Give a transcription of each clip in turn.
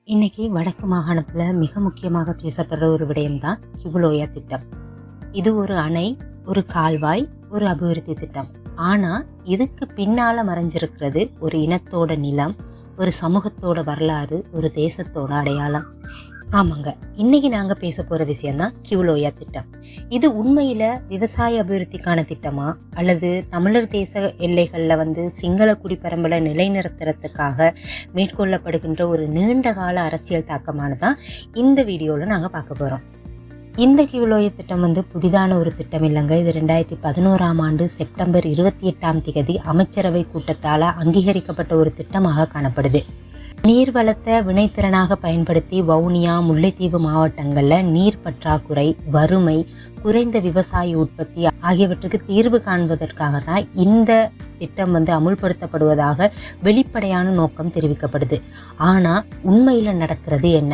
இன்னைக்கு வடக்கு மாகாணத்தில் மிக முக்கியமாக பேசப்படுற ஒரு விடயம்தான் கிவுலோயா திட்டம். இது ஒரு அணை, ஒரு கால்வாய், ஒரு அபிவிருத்தி திட்டம். ஆனால் இதுக்கு பின்னால் மறைஞ்சிருக்கிறது ஒரு இனத்தோட நிலம், ஒரு சமூகத்தோட வரலாறு, ஒரு தேசத்தோட அடையாளம். ஆமாங்க, இன்னைக்கு நாங்கள் பேச போகிற விஷயம்தான் கிவுலோயா திட்டம். இது உண்மையில் விவசாய அபிவிருத்திக்கான திட்டமா, அல்லது தமிழர் தேச எல்லைகளில் சிங்கள குடிப்பரம்பலை நிலைநிறுத்துறதுக்காக மேற்கொள்ளப்படுகின்ற ஒரு நீண்ட கால அரசியல் தாக்கமானதான் இந்த வீடியோவில் நாங்கள் பார்க்க போகிறோம். இந்த கிவுலோயா திட்டம் புதிதான ஒரு திட்டம் இல்லைங்க. இது 2011ஆம் ஆண்டு செப்டம்பர் 28ஆம் அமைச்சரவை கூட்டத்தால் அங்கீகரிக்கப்பட்ட ஒரு திட்டமாக காணப்படுது. நீர்வளத்தை வினைத்திறனாக பயன்படுத்தி வவுனியா, முல்லைத்தீவு மாவட்டங்களில் நீர் பற்றாக்குறை, வறுமை, குறைந்த விவசாய உற்பத்தி ஆகியவற்றுக்கு தீர்வு காண்பதற்காக தான் இந்த திட்டம் அமுல்படுத்தப்படுவதாக வெளிப்படையான நோக்கம் தெரிவிக்கப்படுது. ஆனால் உண்மையில் நடக்கிறது என்ன?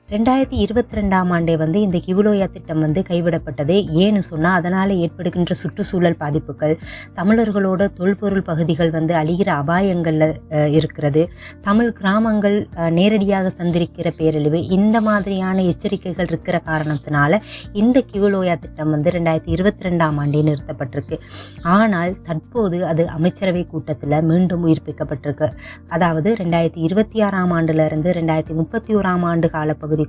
2022ஆம் ஆண்டே இந்த கிவுலோயா திட்டம் கைவிடப்பட்டது. ஏன்னு சொன்னால், அதனால் ஏற்படுகின்ற சுற்றுச்சூழல் பாதிப்புகள், தமிழர்களோட தொல்பொருள் பகுதிகள் அழிகிற அபாயங்களில் இருக்கிறது, தமிழ் கிராமங்கள் நேரடியாக சந்திரிக்கிற பேரழிவு, இந்த மாதிரியான எச்சரிக்கைகள் இருக்கிற காரணத்தினால இந்த கிவுலோயா திட்டம் 2022ஆம் ஆண்டே நிறுத்தப்பட்டிருக்கு. ஆனால் தற்போது அது அமைச்சரவை கூட்டத்தில் மீண்டும் உயிர்ப்பிக்கப்பட்டிருக்கு. அதாவது 2026ஆம் ஆண்டிலிருந்து 2031ஆம் ஆண்டு காலப்பகுதி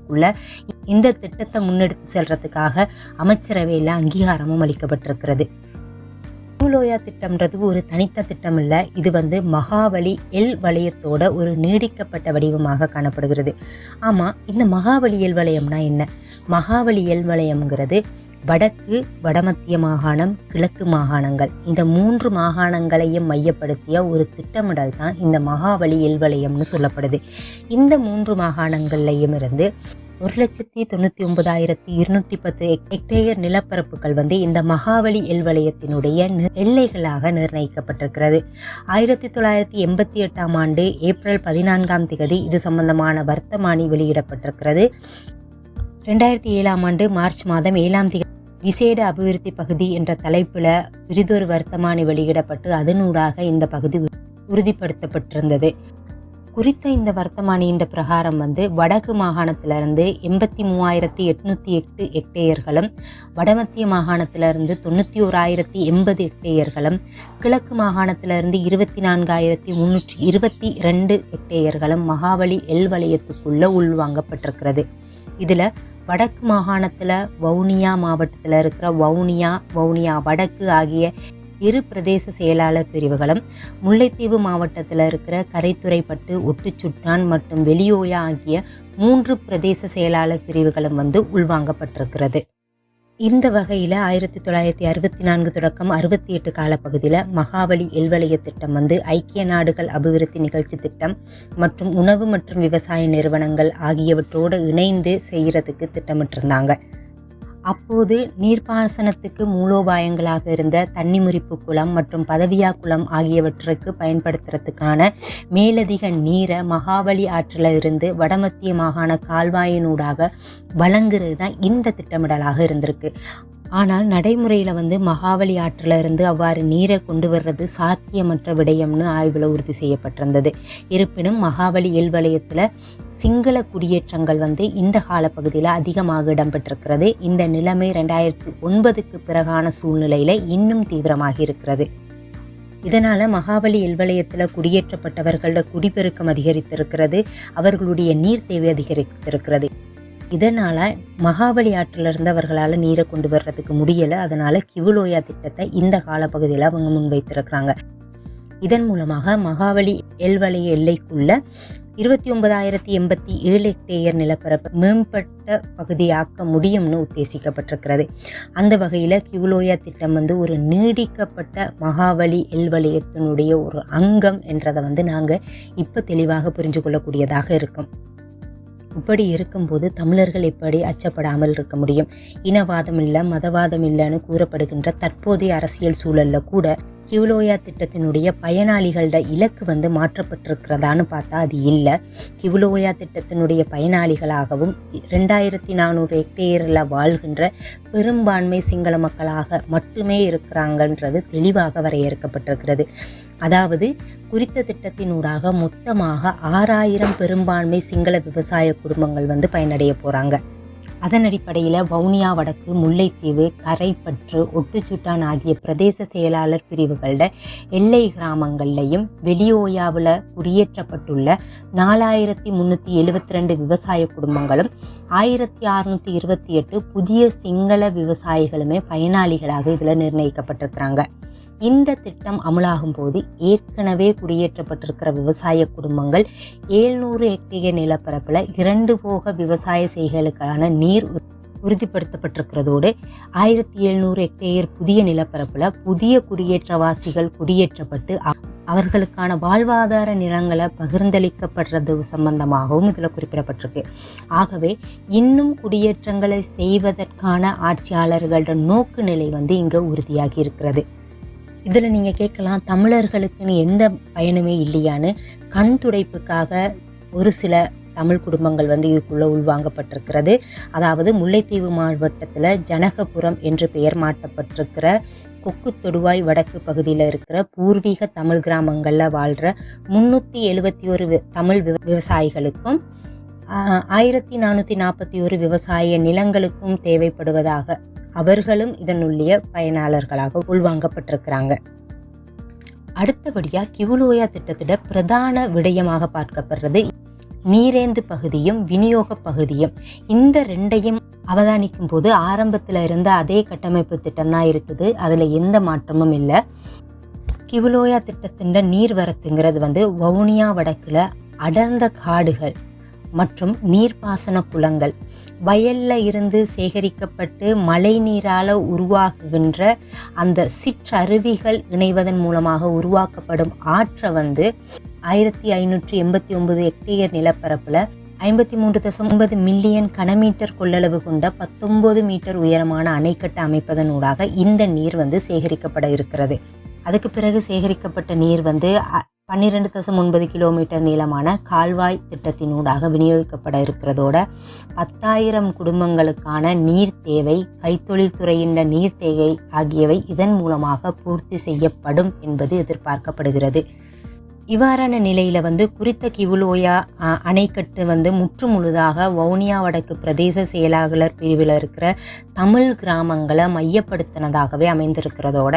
இந்த திட்டத்தை முன்னெடுத்து செல்றதுக்காக அமைச்சரவையில் அங்கீகாரமும் அளிக்கப்பட்டிருக்கிறது. கிவுலோயா திட்டம்ன்றது ஒரு தனித்த திட்டம் இல்லை. இது மகாவலி எல் வலயத்தோட ஒரு நீடிக்கப்பட்ட வடிவமாக காணப்படுகிறது. ஆமாம், இந்த மகாவலி எல் வலயம்னா என்ன? மகாவலி எல் வலயம்ங்கிறது வடக்கு, வடமத்திய மாகாணம், கிழக்கு மாகாணங்கள், இந்த 3 மாகாணங்களையும் மையப்படுத்திய ஒரு திட்டமிடல் தான் இந்த மகாவலி எல் வலயம்னு சொல்லப்படுது. இந்த 3 மாகாணங்கள்லையும் இருந்து 1,99,210 ஹெக்டேயர் நிலப்பரப்புகள் இந்த மகாவலி எல் வலயத்தினுடைய எல்லைகளாக நிர்ணயிக்கப்பட்டிருக்கிறது. 1988ஆம் ஆண்டு ஏப்ரல் 14ஆம் தேதி இது சம்பந்தமான வர்த்தமானி வெளியிடப்பட்டிருக்கிறது. 2007ஆம் ஆண்டு மார்ச் மாதம் 7ஆம் தேதி விசேட அபிவிருத்தி பகுதி என்ற தலைப்பில் பிரிதொரு வர்த்தமானி வெளியிடப்பட்டு அதனூடாக இந்த பகுதி உறுதிப்படுத்தப்பட்டிருந்தது. குறித்த இந்த வர்த்தமானியின் பிரகாரம் வடக்கு மாகாணத்திலிருந்து 83,808 ஹெக்டேயர்களும், வடமத்திய மாகாணத்திலிருந்து 91,080 ஹெக்டேயர்களும், கிழக்கு மாகாணத்திலிருந்து 24,322 ஹெக்டேயர்களும் மகாவலி எல் வலயத்துக்குள்ள உள்வாங்கப்பட்டிருக்கிறது. இதில் வடக்கு மாகாணத்தில் வவுனியா மாவட்டத்தில் இருக்கிற வவுனியா வடக்கு ஆகிய 2 பிரதேச செயலாளர் பிரிவுகளும், முல்லைத்தீவு மாவட்டத்தில் இருக்கிற கரைத்துறைப்பட்டு, ஒட்டுச்சுட்டான் மற்றும் வெளியோயா ஆகிய 3 பிரதேச செயலாளர் பிரிவுகளும் உள்வாங்கப்பட்டிருக்கிறது. இந்த வகையில் 1964 தொடக்கம் 68 காலப்பகுதியில் மகாவலி எல் வலய திட்டம் ஐக்கிய நாடுகள் அபிவிருத்தி நிகழ்ச்சி திட்டம் மற்றும் உணவு மற்றும் விவசாய நிறுவனங்கள் ஆகியவற்றோடு இணைந்து செய்கிறதுக்கு திட்டமிட்டிருந்தாங்க. அப்போது நீர்ப்பாசனத்துக்கு மூலோபாயங்களாக இருந்த தண்ணிமுறிப்பு குளம் மற்றும் பதவியா குளம் ஆகியவற்றுக்கு பயன்படுத்துறதுக்கான மேலதிக நீரை மகாவலி ஆற்றில் இருந்து வடமத்திய மாகாண கால்வாயினூடாக வழங்குறது தான் இந்த திட்டமிடலாக இருந்திருக்கு. ஆனால் நடைமுறையில் மகாவலி ஆற்றில் இருந்து அவ்வாறு நீரை கொண்டு வர்றது சாத்தியமற்ற விடயம்னு ஆய்வில் உறுதி செய்யப்பட்டிருந்தது. இருப்பினும் மகாவலி எல் வலயத்தில் சிங்கள குடியேற்றங்கள் இந்த காலப்பகுதியில் அதிகமாக இடம்பெற்றிருக்கிறது. இந்த நிலைமை 2009க்கு பிறகான சூழ்நிலையில் இன்னும் தீவிரமாகி இருக்கிறது. இதனால் மகாவலி எல் வலயத்தில் குடியேற்றப்பட்டவர்களோட குடிப்பெருக்கம் அதிகரித்திருக்கிறது, அவர்களுடைய நீர் தேவை அதிகரித்திருக்கிறது. இதனால் மகாவலி ஆற்றில் இருந்தவர்களால் நீரை கொண்டு வர்றதுக்கு முடியலை. அதனால் கிவுலோயா திட்டத்தை இந்த காலப்பகுதியில் அவங்க முன்வைத்திருக்கிறாங்க. இதன் மூலமாக மகாவலி எல் வலய எல்லைக்குள்ள 29,087 ஹெக்டேயர் நிலப்பரப்பு மேம்பட்ட பகுதியாக்க முடியும்னு உத்தேசிக்கப்பட்டிருக்கிறது. அந்த வகையில் கிவுலோயா திட்டம் ஒரு நீடிக்கப்பட்ட மகாவலி எல் வலயத்தினுடைய ஒரு அங்கம் என்றதை நாங்கள் இப்போ தெளிவாக புரிஞ்சு கொள்ளக்கூடியதாக இருக்கும். இப்படி இருக்கும்போது தமிழர்கள் எப்படி அச்சப்படாமல் இருக்க முடியும்? இனவாதம் இல்லை, மதவாதம் இல்லைன்னு கூறப்படுகின்ற தற்போதைய அரசியல் சூழலில் கூட கிவுலோயா திட்டத்தினுடைய பயனாளிகளோட இலக்கு மாற்றப்பட்டிருக்கிறதான்னு பார்த்தா அது இல்லை. கிவுலோயா திட்டத்தினுடைய பயனாளிகளாகவும் 2,400 ஹெக்டேயரில் வாழ்கின்ற பெரும்பான்மை சிங்கள மக்களாக மட்டுமே இருக்கிறாங்கன்றது தெளிவாக வரையறுக்கப்பட்டிருக்கிறது. அதாவது குறித்த திட்டத்தினூடாக மொத்தமாக 6000 பெரும்பான்மை சிங்கள விவசாய குடும்பங்கள் பயனடைய போகிறாங்க. அதன் அடிப்படையில் வவுனியா வடக்கு, முல்லைத்தீவு, கரைப்பற்று, ஒட்டுச்சுட்டான் ஆகிய பிரதேச செயலாளர் பிரிவுகளோட எல்லை கிராமங்கள்லையும் வெளியோயாவில் குடியேற்றப்பட்டுள்ள 4372 விவசாய குடும்பங்களும் 1628 புதிய சிங்கள விவசாயிகளுமே பயனாளிகளாக இதில் நிர்ணயிக்கப்பட்டிருக்கிறாங்க. இந்த திட்டம் அமலாகும் போது ஏற்கனவே குடியேற்றப்பட்டிருக்கிற விவசாய குடும்பங்கள் 700 ஹெக்டேர் நிலப்பரப்பில் 2 போக விவசாய செய்கைகளுக்கான நீர் உறுதிப்படுத்தப்பட்டிருக்கிறதோடு 1700 ஹெக்டேர் புதிய நிலப்பரப்பில் புதிய குடியேற்றவாசிகள் குடியேற்றப்பட்டு அவர்களுக்கான வாழ்வாதார நிலங்களை பகிர்ந்தளிக்கப்படுறது சம்பந்தமாகவும் இதில் குறிப்பிடப்பட்டிருக்கு. ஆகவே இன்னும் குடியேற்றங்களை செய்வதற்கான ஆட்சியாளர்களோட நோக்கு நிலை இங்கே உறுதியாகி இருக்கிறது. இதில் நீங்கள் கேட்கலாம், தமிழர்களுக்குன்னு எந்த பயனுமே இல்லையான்னு. கண் துடைப்புக்காக ஒரு சில தமிழ் குடும்பங்கள் இதுக்குள்ளே உள்வாங்கப்பட்டிருக்கிறது. அதாவது முல்லைத்தீவு மாவட்டத்தில் ஜனகபுரம் என்று பெயர் மாற்றப்பட்டிருக்கிற கொக்கு தொடுவாய் வடக்கு பகுதியில் இருக்கிற பூர்வீக தமிழ் கிராமங்களில் வாழ்கிற 371 தமிழ் விவசாயிகளுக்கும் 1441 விவசாய நிலங்களுக்கும் தேவைப்படுவதாக அவர்களும் இதனுடைய பயனாளர்களாக உள்வாங்கப்பட்டிருக்கிறாங்க. அடுத்தபடியாக கிவுலோயா திட்டத்திட பிரதான விடயமாக பார்க்கப்படுறது நீரேந்து பகுதியும் விநியோக பகுதியும். இந்த ரெண்டையும் அவதானிக்கும் போது ஆரம்பத்தில் இருந்த அதே கட்டமைப்பு திட்டம் தான் இருக்குது, அதில் எந்த மாற்றமும் இல்லை. கிவுலோயா திட்டத்தின் நீர்வரத்துங்கிறது வவுனியா வடக்கில் அடர்ந்த காடுகள் மற்றும் நீர்ப்பாசன குளங்கள், வயல்ல இருந்து சேகரிக்கப்பட்டு மழை நீரால் உருவாக்குகின்ற அந்த சிற்றருவிகள் இணைவதன் மூலமாக உருவாக்கப்படும் ஆற்றை 1589 ஹெக்டேர் நிலப்பரப்பில் 53.9 மில்லியன் கனமீட்டர் கொள்ளளவு கொண்ட 19 மீட்டர் உயரமான அணைக்கட்டு அமைப்பதனூடாக இந்த நீர் சேகரிக்கப்பட இருக்கிறது. அதுக்கு பிறகு சேகரிக்கப்பட்ட நீர் 12.9 கிலோமீட்டர் நீளமான கால்வாய் திட்டத்தினூடாக விநியோகிக்கப்பட இருக்கிறதோட 10,000 குடும்பங்களுக்கான நீர் தேவை, கைத்தொழில் துறையின் நீர் தேவை ஆகியவை இதன் மூலமாக பூர்த்தி செய்யப்படும் என்பது எதிர்பார்க்கப்படுகிறது. இவ்வாறான நிலையில் குறித்த கிவுலோயா அணைக்கட்டு முற்று முழுதாக வவுனியா வடக்கு பிரதேச செயலாளர் பிரிவில் இருக்கிற தமிழ் கிராமங்களை மையப்படுத்தினதாகவே அமைந்திருக்கிறதோட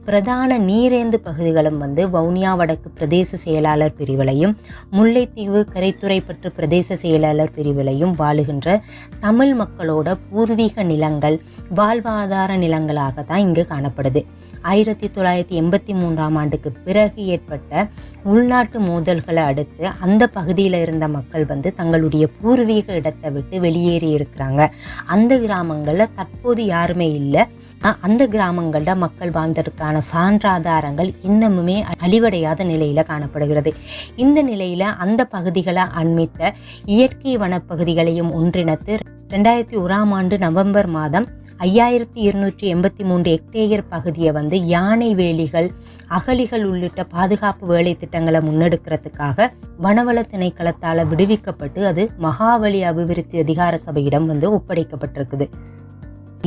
பிரதான நீரேந்து பகுதிகளும் வவுனியா வடக்கு பிரதேச செயலாளர் பிரிவிலையும் முல்லைத்தீவு கரைத்துறைப்பற்று பிரதேச செயலாளர் பிரிவிலையும் வாழுகின்ற தமிழ் மக்களோட பூர்வீக நிலங்கள், வாழ்வாதார நிலங்களாக தான் இங்கு காணப்படுது. 1983ஆம் ஆண்டுக்கு பிறகு ஏற்பட்ட உள்நாட்டு மோதல்களை அடுத்து அந்த பகுதியில் இருந்த மக்கள் தங்களுடைய பூர்வீக இடத்தை விட்டு வெளியேறி இருக்கிறாங்க. அந்த கிராமங்களில் தற்போது யாருமே இல்லை. அந்த கிராமங்களில் மக்கள் வாழ்ந்ததற்கான சான்றாதாரங்கள் இன்னமுமே அழிவடையாத நிலையில் காணப்படுகிறது. இந்த நிலையில் அந்த பகுதிகளை அண்மித்த இயற்கை வனப்பகுதிகளையும் ஒன்றிணைத்து 2001ஆம் ஆண்டு நவம்பர் மாதம் 5283 ஹெக்டேர் பகுதியை யானை வேலிகள், அகழிகள் உள்ளிட்ட பாதுகாப்பு வேலை திட்டங்களை முன்னெடுக்கிறதுக்காக வனவள திணைக்களத்தால் விடுவிக்கப்பட்டு அது மகாவலி அபிவிருத்தி அதிகார சபையிடம் ஒப்படைக்கப்பட்டிருக்குது.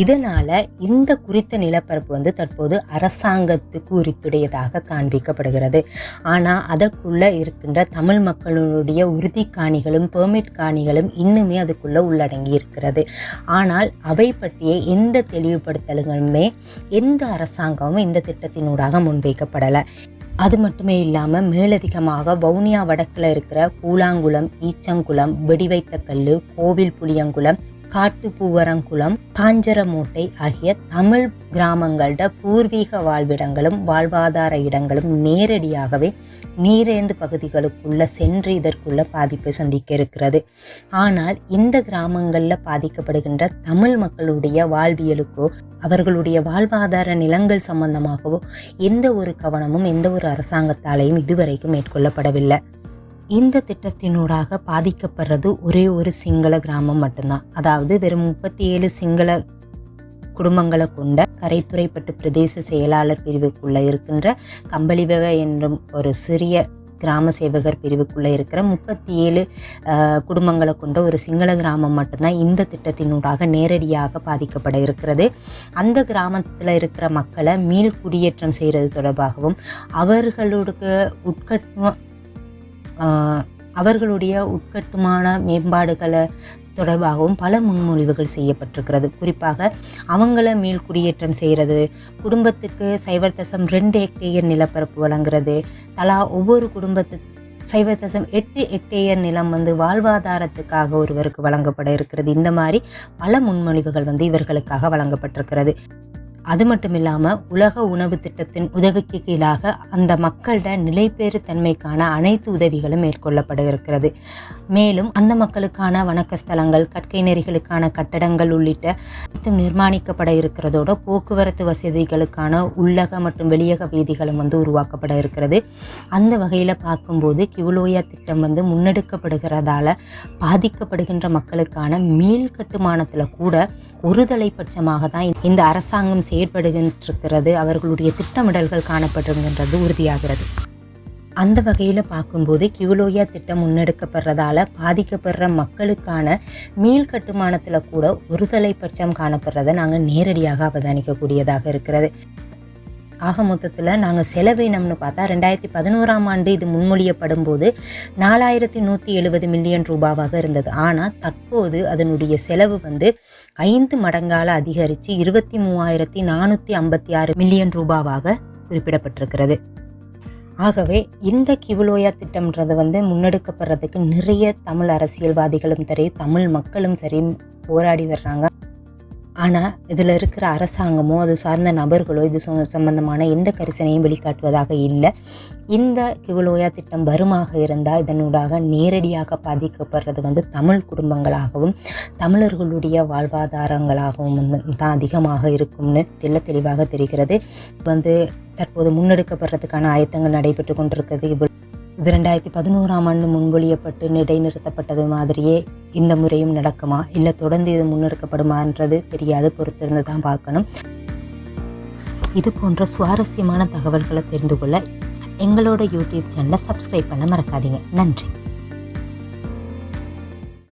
இதனால இந்த குறித்த நிலப்பரப்பு தற்போது அரசாங்கத்துக்கு உரித்துடையதாக காண்பிக்கப்படுகிறது. ஆனால் அதற்குள்ள இருக்கின்ற தமிழ் மக்களுடைய உறுதி காணிகளும் பெர்மிட் காணிகளும் இன்னுமே அதுக்குள்ள உள்ளடங்கி இருக்கிறது. ஆனால் அவை பற்றிய எந்த தெளிவுபடுத்தல்களுமே எந்த அரசாங்கமும் இந்த திட்டத்தினூடாக முன்வைக்கப்படலை. அது மட்டுமே இல்லாமல் மேலதிகமாக வவுனியா வடக்கில் இருக்கிற பூலாங்குளம், ஈச்சங்குளம், வெடிவைத்தக்கல்லு, கோவில் புளியங்குளம், காட்டுப்பூவரங்குளம், காஞ்சரமோட்டை ஆகிய தமிழ் கிராமங்களோட பூர்வீக வாழ்விடங்களும் வாழ்வாதார இடங்களும் நேரடியாகவே நீரேந்து பகுதிகளுக்குள்ள சென்று இதற்குள்ள பாதிப்பை சந்திக்க இருக்கிறது. ஆனால் இந்த கிராமங்களில் பாதிக்கப்படுகின்ற தமிழ் மக்களுடைய வாழ்வியலுக்கோ அவர்களுடைய வாழ்வாதார நிலங்கள் சம்பந்தமாகவோ எந்த ஒரு கவனமும் எந்த ஒரு அரசாங்கத்தாலையும் இதுவரைக்கும் மேற்கொள்ளப்படவில்லை. இந்த திட்டத்தினூடாக பாதிக்கப்படுறது ஒரே ஒரு சிங்கள கிராமம் மட்டும்தான். அதாவது வெறும் 37 சிங்கள குடும்பங்களை கொண்ட கரைத்துறைப்பட்டு பிரதேச செயலாளர் பிரிவுக்குள்ள இருக்கின்ற கம்பளிவெவ என்னும் ஒரு சிறிய கிராம சேவகர் பிரிவுக்குள்ளே இருக்கிற 37 குடும்பங்களை கொண்ட ஒரு சிங்கள கிராமம் மட்டும்தான் இந்த திட்டத்தினூடாக நேரடியாக பாதிக்கப்பட இருக்கிறது. அந்த கிராமத்தில் இருக்கிற மக்களை மீள் குடியேற்றம் செய்கிறது தொடர்பாகவும் அவர்களுடைய உட்கட்டுமான மேம்பாடுகளை தொடர்பாகவும் பல முன்மொழிவுகள் செய்யப்பட்டிருக்கிறது. குறிப்பாக அவங்கள மீள் குடியேற்றம் செய்கிறது, குடும்பத்துக்கு 0.2 ஹெக்டேயர் நிலப்பரப்பு வழங்குறது, தலா ஒவ்வொரு குடும்பத்துக்கு 0.8 ஹெக்டேயர் நிலம் வாழ்வாதாரத்துக்காக ஒருவருக்கு வழங்கப்பட இருக்கிறது. இந்த மாதிரி பல முன்மொழிவுகள் இவர்களுக்காக வழங்கப்பட்டிருக்கிறது. அது மட்டும் இல்லாமல் உலக உணவு திட்டத்தின் உதவிக்கு கீழாக அந்த மக்களோட நிலைபெறு தன்மைக்கான அனைத்து உதவிகளும் மேற்கொள்ளப்பட இருக்கிறது. மேலும் அந்த மக்களுக்கான வணக்க ஸ்தலங்கள், கற்கை நெறிகளுக்கான கட்டடங்கள் உள்ளிட்ட நிர்மாணிக்கப்பட இருக்கிறதோட போக்குவரத்து வசதிகளுக்கான உள்ளக மற்றும் வெளியக வீதிகளும் உருவாக்கப்பட இருக்கிறது. அந்த வகையில் பார்க்கும்போது கிவுலோயா திட்டம் முன்னெடுக்கப்படுகிறதால பாதிக்கப்படுகின்ற மக்களுக்கான மீள் கட்டுமானத்தில் கூட ஒருதலை பட்சமாக தான் இந்த அரசாங்கம் செயற்படுகின்றிருக்கிறது. அவர்களுடைய திட்டமிடல்கள் காணப்படுகின்றது உறுதியாகிறது. அந்த வகையில் பார்க்கும்போது கிவுலோயா திட்டம் முன்னெடுக்கப்படுறதால பாதிக்கப்படுற மக்களுக்கான மீள் கட்டுமானத்தில் கூட ஒருதலை பட்சம் காணப்படுறதை நாங்கள் நேரடியாக அவதானிக்கக்கூடியதாக இருக்கிறது. ஆக மொத்தத்தில் நாங்கள் செலவினம்னு பார்த்தா 2011ஆம் ஆண்டு இது முன்மொழியப்படும் போது 4170 மில்லியன் ரூபாவாக இருந்தது. ஆனால் தற்போது அதனுடைய செலவு 5 மடங்கால் அதிகரித்து 23,456 மில்லியன் ரூபாவாக குறிப்பிடப்பட்டிருக்கிறது. ஆகவே இந்த கிவுலோயா திட்டம்ன்றது முன்னெடுக்கப்படுறதுக்கு நிறைய தமிழ் அரசியல்வாதிகளும் சரி, தமிழ் மக்களும் சரி போராடி வர்றாங்க. ஆனால் இதில் இருக்கிற அரசாங்கமோ அது சார்ந்த நபர்களோ இது சம்பந்தமான எந்த கரிசனையும் வெளிக்காட்டுவதாக இல்லை. இந்த கிவுலோயா திட்டம் வருமாக இருந்தால் இதனூடாக நேரடியாக பாதிக்கப்படுறது தமிழ் குடும்பங்களாகவும் தமிழர்களுடைய வாழ்வாதாரங்களாகவும் தான் அதிகமாக இருக்கும்னு தெளிவாக தெரிகிறது. தற்போது முன்னெடுக்கப்படுறதுக்கான ஆயத்தங்கள் நடைபெற்று கொண்டிருக்கிறது. இது 2011ஆம் ஆண்டு முன்மொழியப்பட்டு இடைநிறுத்தப்பட்டது மாதிரியே இந்த முறையும் நடக்குமா, இல்லை தொடர்ந்து இது முன்னெடுக்கப்படுமான்றது தெரியாது, பொறுத்திருந்து தான் பார்க்கணும். இது போன்ற சுவாரஸ்யமான தகவல்களை தெரிந்து கொள்ள எங்களோட யூடியூப் சேனலை சப்ஸ்கிரைப் பண்ண மறக்காதீங்க. நன்றி.